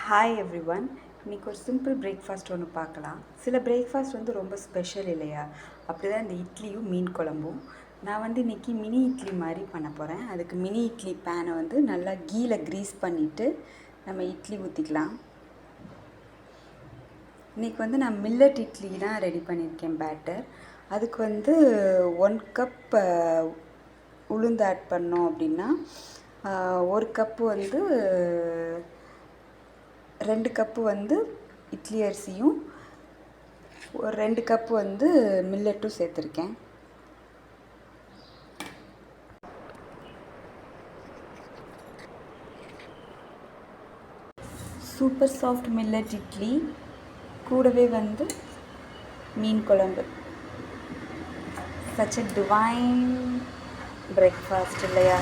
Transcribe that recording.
Hi every one. இன்றைக்கி ஒரு simple breakfast ஒன்று பார்க்கலாம். சில பிரேக்ஃபாஸ்ட் ரொம்ப ஸ்பெஷல் இல்லையா? அப்படி தான் இந்த இட்லியும் மீன் குழம்பும். நான் இன்றைக்கி மினி இட்லி மாதிரி பண்ண போகிறேன். அதுக்கு மினி இட்லி பேனை நல்லா கீயில் க்ரீஸ் பண்ணிவிட்டு நம்ம இட்லி ஊற்றிக்கலாம். இன்றைக்கி நான் மில்லட் இட்லி தான் ரெடி பண்ணியிருக்கேன் பேட்டர். அதுக்கு 1 கப் உளுந்து ஆட் பண்ணோம் அப்படின்னா 1 கப்பு 2 கப்பு இட்லி அரிசியும் ஒரு 2 கப்பு மில்லட்டும் சேர்த்துருக்கேன். சூப்பர் சாஃப்ட் மில்லட் இட்லி கூடவே மீன் குழம்பு. சச் எ டிவைன் பிரேக்ஃபாஸ்ட் இல்லையா?